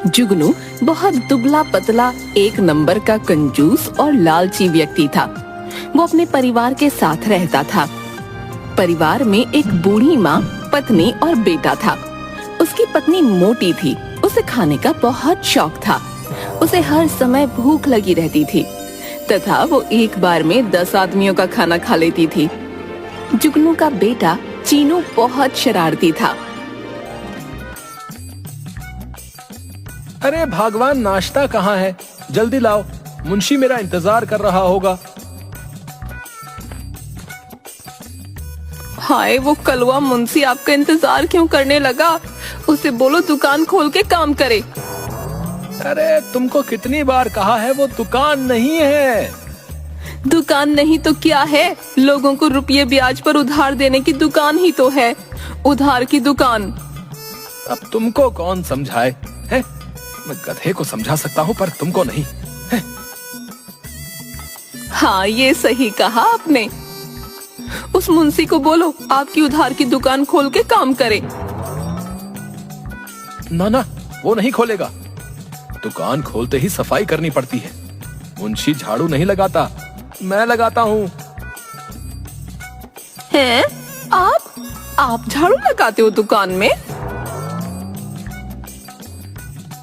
जुगनू बहुत दुबला पतला एक नंबर का कंजूस और लालची व्यक्ति था। वो अपने परिवार के साथ रहता था। परिवार में एक बूढ़ी माँ, पत्नी और बेटा था। उसकी पत्नी मोटी थी। उसे खाने का बहुत शौक था। उसे हर समय भूख लगी रहती थी तथा वो एक बार में 10 आदमियों का खाना खा लेती थी। जुगनू का बेटा चीनू बहुत शरारती था। अरे भगवान, नाश्ता कहाँ है? जल्दी लाओ, मुंशी मेरा इंतजार कर रहा होगा। हाय, वो कलवा मुंशी आपका इंतजार क्यों करने लगा? उसे बोलो दुकान खोल के काम करे। अरे तुमको कितनी बार कहा है, वो दुकान नहीं है। दुकान नहीं तो क्या है? लोगों को रुपये ब्याज पर उधार देने की दुकान ही तो है। उधार की दुकान। अब तुमको कौन समझाए है? मैं गधे को समझा सकता हूँ पर तुमको नहीं है? हाँ, ये सही कहा आपने। उस मुंशी को बोलो आपकी उधार की दुकान खोल के काम करे। ना ना, वो नहीं खोलेगा। दुकान खोलते ही सफाई करनी पड़ती है। मुंशी झाड़ू नहीं लगाता, मैं लगाता हूँ। हैं? आप झाड़ू लगाते हो दुकान में?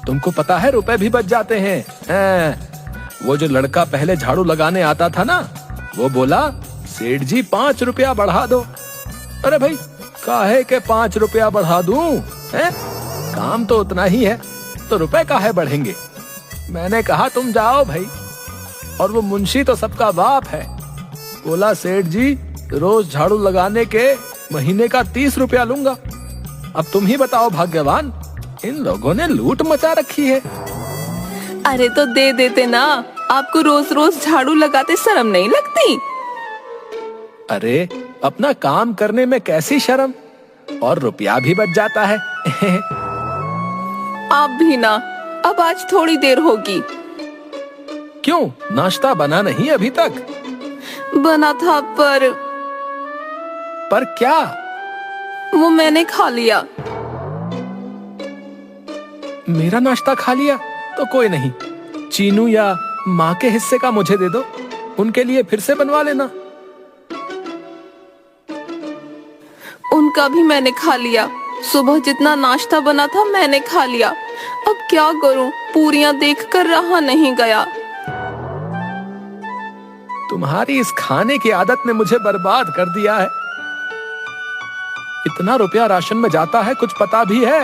तुमको पता है रुपए भी बच जाते हैं। वो जो लड़का पहले झाड़ू लगाने आता था ना, वो बोला सेठ जी 5 रुपया बढ़ा दो। अरे भाई, काहे के 5 रुपया बढ़ा दूं? काम तो उतना ही है, तो रुपए काहे बढ़ेंगे? मैंने कहा तुम जाओ भाई। और वो मुंशी तो सबका बाप है। बोला सेठ जी रोज झाड़ू लगाने के महीने का 30 रुपया लूंगा। अब तुम ही बताओ भाग्यवान, इन लोगों ने लूट मचा रखी है। अरे तो दे देते ना, आपको रोज रोज झाड़ू लगाते शर्म नहीं लगती? अरे अपना काम करने में कैसी शर्म, और रुपया भी बच जाता है। आप भी ना, अब आज थोड़ी देर होगी। क्यों, नाश्ता बना नहीं अभी तक? बना था पर क्या? वो मैंने खा लिया। मेरा नाश्ता खा लिया? तो कोई नहीं, चीनू या माँ के हिस्से का मुझे दे दो, उनके लिए फिर से बनवा लेना। उनका भी मैंने खा लिया। सुबह जितना नाश्ता बना था मैंने खा लिया। अब क्या करूं, पूरियां देखकर रहा नहीं गया। तुम्हारी इस खाने की आदत ने मुझे बर्बाद कर दिया है। इतना रुपया राशन में जाता है, कुछ पता भी है?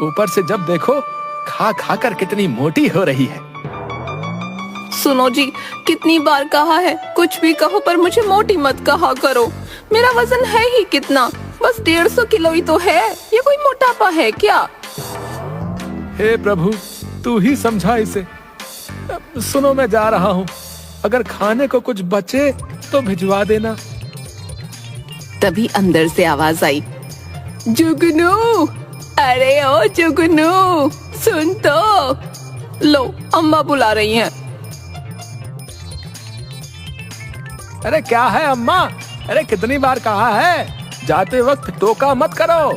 ऊपर से जब देखो खा खा कर कितनी मोटी हो रही है। सुनो जी, कितनी बार कहा है, कुछ भी कहो पर मुझे मोटी मत कहा करो। मेरा वजन है ही कितना, बस 150 किलो ही तो है। ये कोई मोटापा है क्या? हे प्रभु, तू ही समझा इसे। सुनो, मैं जा रहा हूँ। अगर खाने को कुछ बचे तो भिजवा देना। तभी अंदर से आवाज आई, जुगनू, अरे ओ जुगनू, सुन तो। लो, अम्मा बुला रही हैं। अरे क्या है अम्मा? अरे कितनी बार कहा है, जाते वक्त टोका मत करो।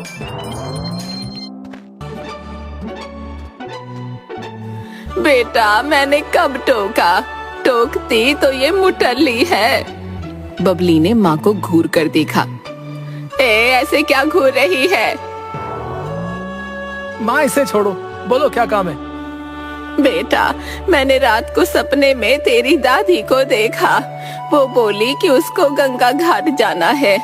बेटा, मैंने कब टोका? टोकती तो ये मुटल्ली है। बबली ने माँ को घूर कर देखा। ऐसे क्या घूर रही है? माँ इसे छोड़ो, बोलो क्या काम है? बेटा, मैंने रात को सपने में तेरी दादी को देखा। वो बोली कि उसको गंगा घाट जाना है।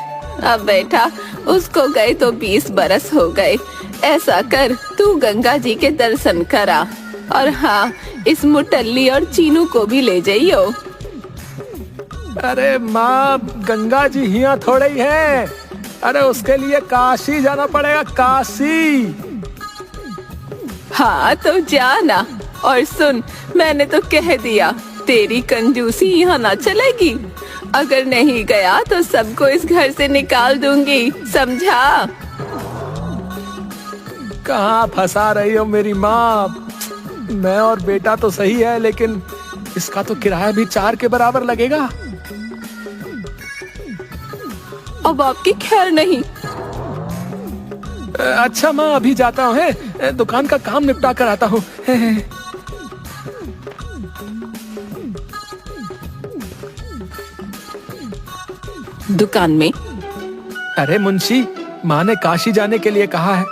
अब बेटा, उसको गए तो 20 बरस हो गए। ऐसा कर, तू गंगा जी के दर्शन करा। और हाँ, इस मुटल्ली और चीनू को भी ले जाइयो। अरे माँ, गंगा जी यहाँ थोड़े ही है। अरे उसके लिए काशी जाना पड़ेगा, काशी। हाँ तो जाना। और सुन, मैंने तो कह दिया, तेरी कंजूसी यहाँ ना चलेगी। अगर नहीं गया तो सबको इस घर से निकाल दूंगी, समझा? कहाँ फंसा रही हो मेरी माँ? मैं और बेटा तो सही है, लेकिन इसका तो किराया भी 4 के बराबर लगेगा। अब आपकी खैर नहीं। अच्छा माँ, अभी जाता हूँ, दुकान का काम निपटा कर आता हूँ। दुकान में अरे मुंशी, माँ ने काशी जाने के लिए कहा है।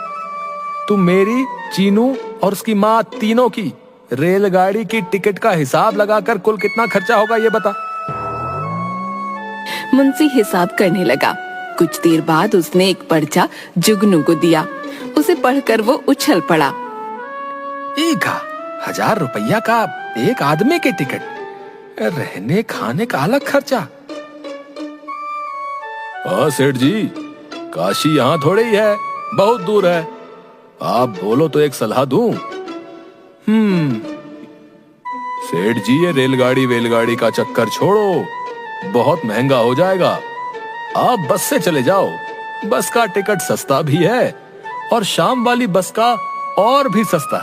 तू मेरी, चीनू और उसकी माँ तीनों की रेलगाड़ी की टिकट का हिसाब लगाकर कुल कितना खर्चा होगा ये बता। मुंशी हिसाब करने लगा। कुछ देर बाद उसने एक पर्चा जुगनू को दिया। उसे पढ़कर वो उछल पड़ा। 1000 रुपया का एक आदमी की टिकट, रहने खाने का अलग खर्चा। हाँ सेठ जी, काशी यहाँ थोड़े ही है, बहुत दूर है। आप बोलो तो एक सलाह दूं। सेठ जी, ये रेलगाड़ी का चक्कर छोड़ो, बहुत महंगा हो जाएगा। आप बस से चले जाओ, बस का टिकट सस्ता भी है और शाम वाली बस का और भी सस्ता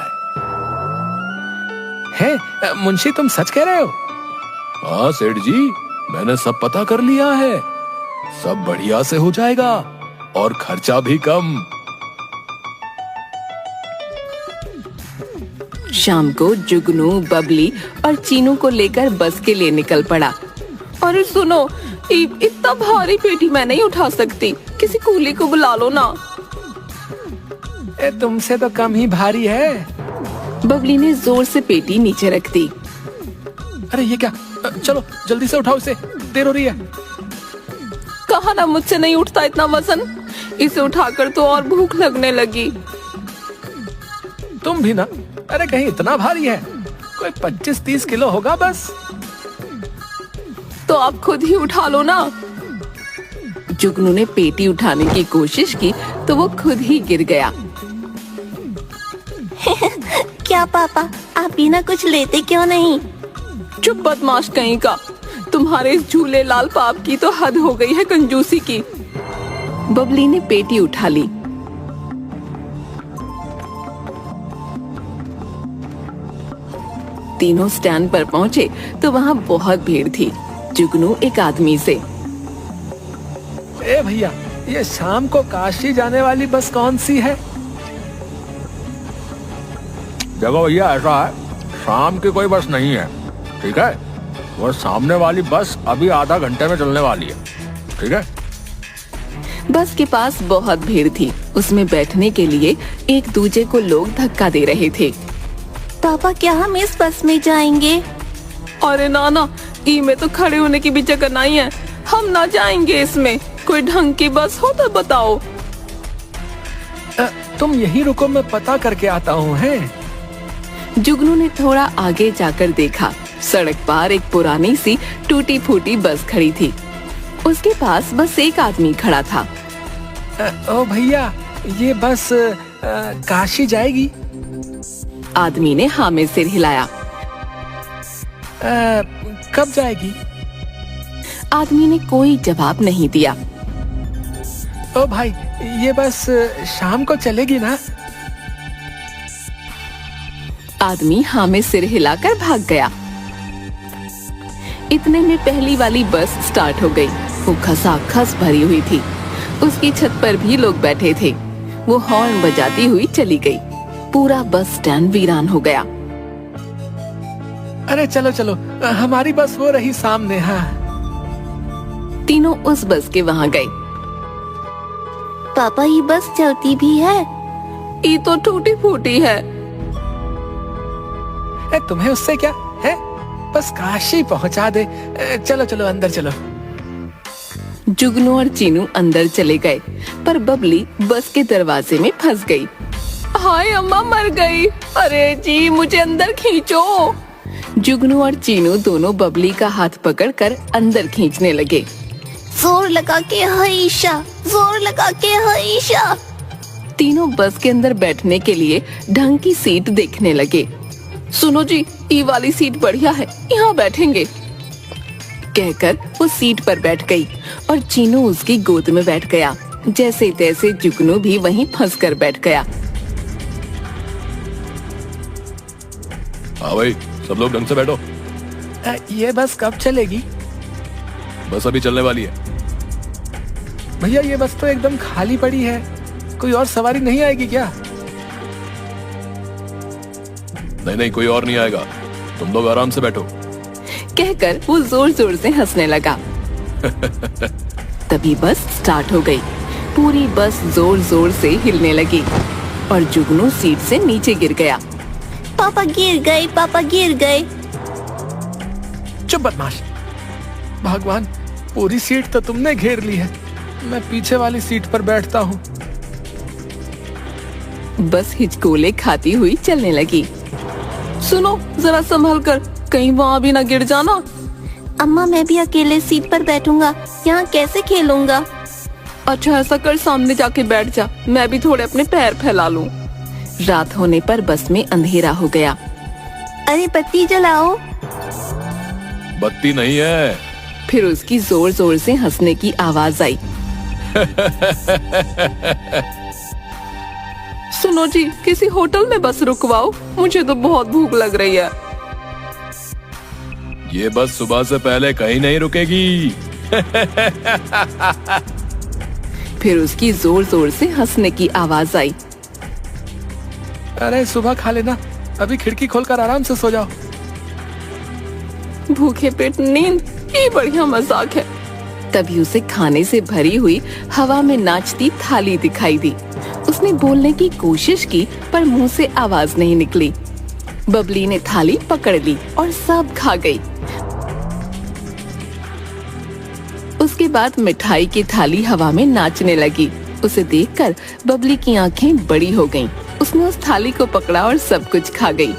है। मुंशी, तुम सच कह रहे हो? हाँ सेठ जी, मैंने सब पता कर लिया है, सब बढ़िया से हो जाएगा और खर्चा भी कम। शाम को जुगनू, बबली और चीनू को लेकर बस के लिए निकल पड़ा। अरे सुनो, इतना भारी पेटी मैं नहीं उठा सकती, किसी कूली को बुला लो ना। तुमसे तो कम ही भारी है। बबली ने जोर से पेटी नीचे रख दी। अरे ये क्या, चलो जल्दी से उठाओ इसे, देर हो रही है। कहा ना मुझसे नहीं उठता इतना वजन, इसे उठाकर तो और भूख लगने लगी। तुम भी ना, अरे कहीं इतना भारी है, कोई 25-30 किलो होगा बस। तो आप खुद ही उठा लो ना। जुगनू ने पेटी उठाने की कोशिश की तो वो खुद ही गिर गया। क्या पापा, आप बिना कुछ लेते क्यों नहीं? चुप बदमाश कहीं का, तुम्हारे इस झूले लाल पाप की तो हद हो गई है कंजूसी की। बबली ने पेटी उठा ली। तीनों स्टैंड पर पहुंचे तो वहाँ बहुत भीड़ थी। जुगनू एक आदमी से, ए भैया, ये शाम को काशी जाने वाली बस कौन सी है? देखो भैया, ऐसा है, शाम की कोई बस नहीं है, ठीक है? वो सामने वाली बस अभी आधा घंटे में चलने वाली है, ठीक है? बस के पास बहुत भीड़ थी। उसमें बैठने के लिए एक दूजे को लोग धक्का दे रहे थे। पापा, क्या हम इस बस में जाएंगे? अरे नाना, ई में तो खड़े होने की भी जगह नहीं है, हम ना जाएंगे इसमें। कोई ढंग की बस हो तो बताओ। तुम यही रुको, मैं पता करके आता हूँ। है जुगनू ने थोड़ा आगे जाकर देखा। सड़क पार एक पुरानी सी टूटी फूटी बस खड़ी थी। उसके पास बस एक आदमी खड़ा था। ओ भैया, ये बस काशी जाएगी? आदमी ने हाँ में सिर हिलाया। कब जाएगी? आदमी ने कोई जवाब नहीं दिया। ओ भाई, ये बस शाम को चलेगी ना? आदमी हाँ में सिर हिलाकर भाग गया। इतने में पहली वाली बस स्टार्ट हो गई। वो खसाखस भरी हुई थी। उसकी छत पर भी लोग बैठे थे। वो हॉर्न बजाती हुई चली गई। पूरा बस स्टैंड वीरान हो गया। अरे चलो चलो, हमारी बस वो रही सामने। हाँ, तीनों उस बस के वहाँ गए। पापा, ये बस चलती भी है? ये तो टूटी फूटी है। तुम्हें उससे क्या है, बस काशी पहुंचा दे। चलो चलो, अंदर चलो। जुगनू और चीनू अंदर चले गए, पर बबली बस के दरवाजे में फंस गई। हाय अम्मा, मर गई। अरे जी, मुझे अंदर खींचो। जुगनू और चीनू दोनों बबली का हाथ पकड़कर अंदर खींचने लगे। जोर लगा के हईशा, जोर लगा के हईशा। तीनों बस के अंदर बैठने के लिए ढंग की सीट देखने लगे। सुनो जी, ये वाली सीट बढ़िया है, यहाँ बैठेंगे। कहकर वो सीट पर बैठ गई और चीनू उसकी गोद में बैठ गया। जैसे तैसे जुगनू भी वहीं फंसकर बैठ गया। हाँ भाई, सब लोग ढंग से बैठो। ये बस कब चलेगी? बस अभी चलने वाली है। भैया, ये बस तो एकदम खाली पड़ी है। कोई और सवारी नहीं आएगी क्या? नहीं नहीं, कोई और नहीं आएगा, तुम लोग आराम से बैठो, कहकर वो जोर जोर से हंसने लगा। तभी बस स्टार्ट हो गई। पूरी बस जोर जोर से हिलने लगी और जुगनू सीट से नीचे गिर गया। पापा गिर गए, पापा गिर गए। चुप बदमाश! भगवान, पूरी सीट तो तुमने घेर ली है, मैं पीछे वाली सीट पर बैठता हूँ। बस हिचकोले खाती हुई चलने लगी। सुनो, जरा संभल कर, कहीं वहाँ भी ना गिर जाना। अम्मा, मैं भी अकेले सीट पर बैठूंगा, यहाँ कैसे खेलूंगा? अच्छा ऐसा कर, सामने जाके बैठ जा, मैं भी थोड़े अपने पैर फैला लूं। रात होने पर बस में अंधेरा हो गया। अरे बत्ती जलाओ। बत्ती नहीं है। फिर उसकी जोर जोर से हंसने की आवाज आई। सुनो जी, किसी होटल में बस रुकवाओ, मुझे तो बहुत भूख लग रही है। ये बस सुबह से पहले कहीं नहीं रुकेगी। फिर उसकी जोर जोर से हंसने की आवाज आई। अरे सुबह खा लेना, अभी खिड़की खोलकर आराम से सो जाओ। भूखे पेट नींद, ये बढ़िया मजाक है। तभी उसे खाने से भरी हुई हवा में नाचती थाली दिखाई दी। उसने बोलने की कोशिश की पर मुंह से आवाज नहीं निकली। बबली ने थाली पकड़ ली और सब खा गई। उसके बाद मिठाई की थाली हवा में नाचने लगी। उसे देखकर बबली की आंखें बड़ी हो गईं। उसने उस थाली को पकड़ा और सब कुछ खा गई।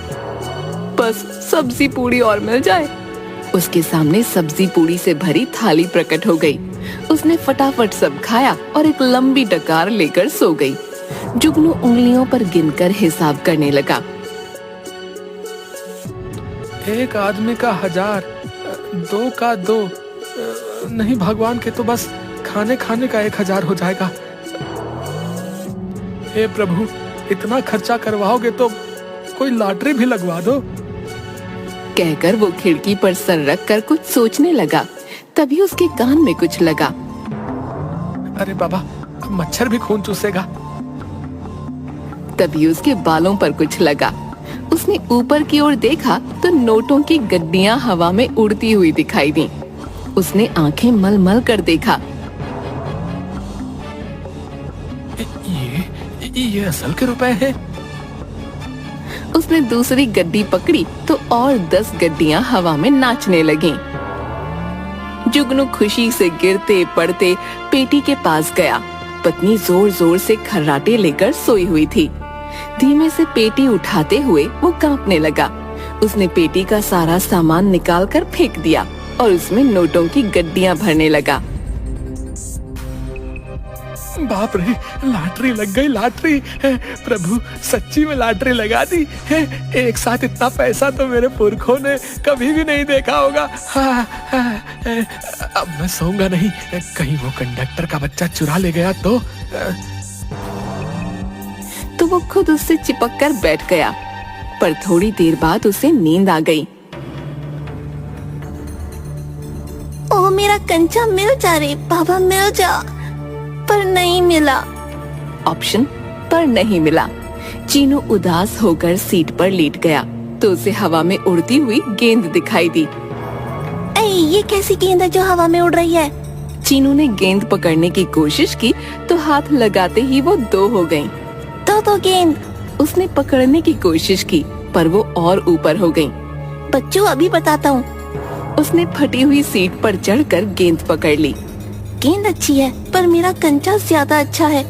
बस सब्जी पूरी और मिल जाए। उसके सामने सब्जी पूरी से भरी थाली प्रकट हो गई। उसने फटाफट सब खाया और एक लंबी डकार लेकर सो गई। जुगनू उंगलियों पर गिनकर हिसाब करने लगा। एक आदमी का 1000, 2 का 2, नहीं भगवान के तो बस खाने खाने का 1000 हो जाएगा। हे प्रभु, इतना खर्चा करवाओगे तो कोई लॉटरी भी लगवा दो। कहकर वो खिड़की पर सर रख कर कुछ सोचने लगा। तभी उसके कान में कुछ लगा। अरे बाबा, मच्छर भी खून चूसेगा। तभी उसके बालों पर कुछ लगा। उसने ऊपर की ओर देखा तो नोटों की गड्डियां हवा में उड़ती हुई दिखाई दी। उसने आंखें मल-मल कर देखा। ये असल के रुपए हैं। उसने दूसरी गड्डी पकड़ी तो और 10 गड्डियां हवा में नाचने लगीं। जुगनू खुशी से गिरते पड़ते पेटी के पास गया। पत्नी जोर जोर से खर्राटे लेकर सोई हुई थी। धीमे से पेटी उठाते हुए वो कांपने लगा। उसने पेटी का सारा सामान निकाल कर फेंक दिया और उसमें नोटों की गड्डियां भरने लगा। बाप रे, लॉटरी लग गई, लॉटरी! प्रभु, सच्ची में लॉटरी लगा दी। एक साथ इतना पैसा तो मेरे पुरखों ने कभी भी नहीं देखा होगा। अब मैं सोऊंगा नहीं, कहीं वो कंडक्टर का बच्चा चुरा ले गया तो वो खुद उससे चिपक कर बैठ गया। पर थोड़ी देर बाद उसे नींद आ गई। ओ मेरा कंचा मिल जा रे बाबा, मिल जा। पर नहीं मिला। ऑप्शन पर नहीं मिला। चीनू उदास होकर सीट पर लेट गया तो उसे हवा में उड़ती हुई गेंद दिखाई दी। ये कैसी गेंद है जो हवा में उड़ रही है? चीनू ने गेंद पकड़ने की कोशिश की तो हाथ लगाते ही वो 2 हो गईं। तो गेंद। उसने पकड़ने की कोशिश की पर वो और ऊपर हो गईं। बच्चों, अभी बताता हूँ। उसने फटी हुई सीट पर चढ़कर गेंद पकड़ ली। गेंद अच्छी है पर मेरा कंचा ज्यादा अच्छा है।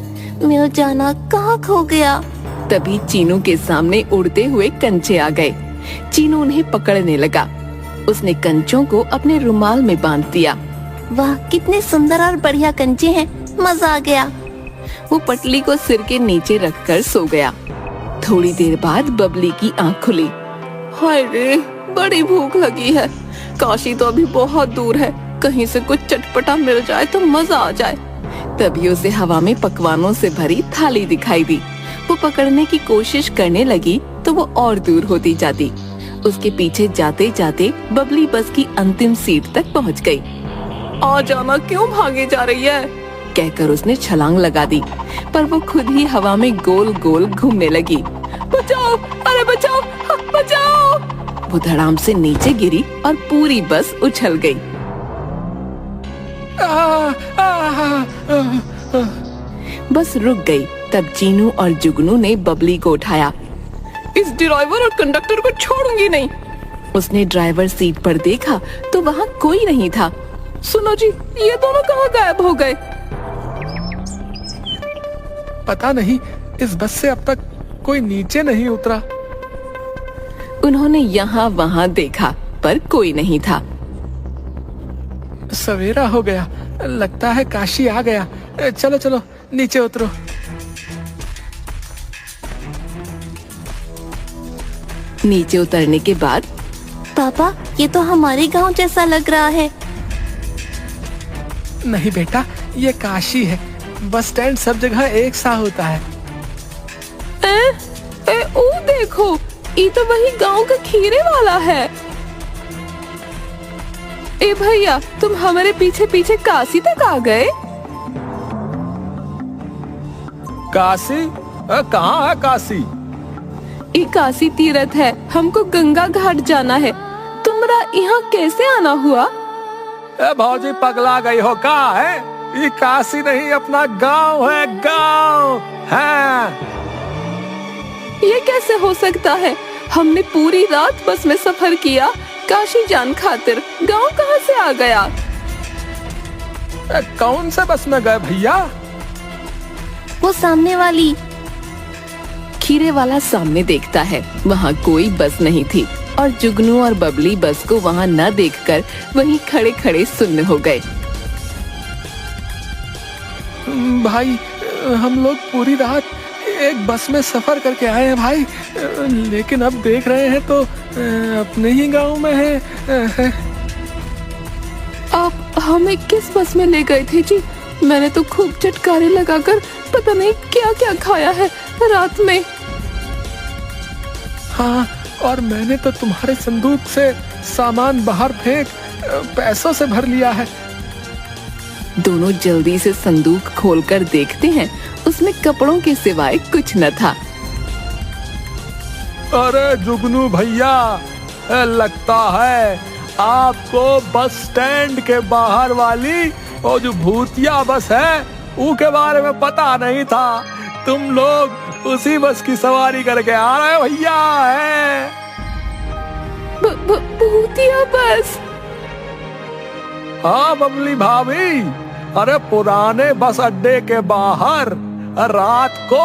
मिल जाना, कहाँ खो गया? तभी चीनू के सामने उड़ते हुए कंचे आ गए। चीनू उन्हें पकड़ने लगा। उसने कंचों को अपने रुमाल में बांध दिया। वाह, कितने सुंदर और बढ़िया कंचे हैं, मजा आ गया। वो पटली को सिर के नीचे रखकर सो गया। थोड़ी देर बाद बबली की आंख खुली। हाय रे, बड़ी भूख लगी है। काशी तो अभी बहुत दूर है, कहीं से कुछ चटपटा मिल जाए तो मजा आ जाए। तभी उसे हवा में पकवानों से भरी थाली दिखाई दी। वो पकड़ने की कोशिश करने लगी तो वो और दूर होती जाती। उसके पीछे जाते जाते बबली बस की अंतिम सीट तक पहुंच गई। आ जाना, क्यों भागे जा रही है? कहकर उसने छलांग लगा दी, पर वो खुद ही हवा में गोल गोल घूमने लगी। बचाओ, अरे बचाओ, बचाओ! वो धड़ाम से नीचे गिरी और पूरी बस उछल गई। बस रुक गई। तब जीनू और जुगनू ने बबली को उठाया। इस ड्राइवर और कंडक्टर को छोड़ूंगी नहीं। उसने ड्राइवर सीट पर देखा तो वहाँ कोई नहीं था। सुनो जी, ये दोनों कहाँ गायब हो गए? पता नहीं, इस बस से अब तक कोई नीचे नहीं उतरा। उन्होंने यहाँ वहाँ देखा पर कोई नहीं था। सवेरा हो गया, लगता है काशी आ गया। चलो चलो नीचे उतरो। नीचे उतरने के बाद पापा, ये तो हमारे गांव जैसा लग रहा है। नहीं बेटा, ये काशी है। बस स्टैंड सब जगह एक सा होता है। ओ देखो, ये तो वही गांव का खीरे वाला है। ए भैया, तुम हमारे पीछे पीछे काशी तक आ गए? काशी? कहाँ है काशी? ये काशी तीर्थ है, हमको गंगा घाट जाना है। तुम्हारा यहाँ कैसे आना हुआ? भौजी पगला गई हो का है? ये काशी नहीं, अपना गांव है, गांव है। ये कैसे हो सकता है? हमने पूरी रात बस में सफर किया काशी जान खातिर। गांव कहाँ से आ गया? कौन से बस में गए भैया? वो सामने वाली। खीरे वाला सामने देखता है, वहाँ कोई बस नहीं थी और जुगनू और बबली बस को वहाँ न देखकर वहीं खड़े खड़े सुन्न हो गए। भाई, हम लोग पूरी रात एक बस में सफर करके आए हैं भाई, लेकिन अब देख रहे हैं तो अपने ही गांव में है। आप हमें किस बस में ले गए थे जी? मैंने तो खूब चटकारे लगाकर पता नहीं क्या क्या खाया है रात में। हाँ, और मैंने तो तुम्हारे संदूक से सामान बाहर फेंक पैसों से भर लिया है। दोनों जल्दी से संदूक खोलकर देखते हैं, उसमें कपड़ों के सिवाय कुछ न था। अरे जुगनू भैया, लगता है आपको बस स्टैंड के बाहर वाली वो जो भूतिया बस है उसके बारे में पता नहीं था। तुम लोग उसी बस की सवारी करके आ रहे हो भैया। है भूतिया बस? हाँ बबली भाभी, अरे पुराने बस अड्डे के बाहर रात को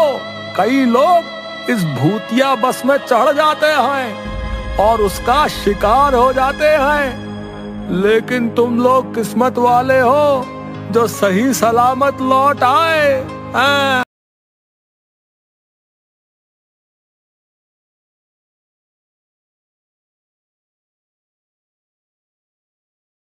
कई लोग इस भूतिया बस में चढ़ जाते हैं और उसका शिकार हो जाते हैं, लेकिन तुम लोग किस्मत वाले हो जो सही सलामत लौट आए।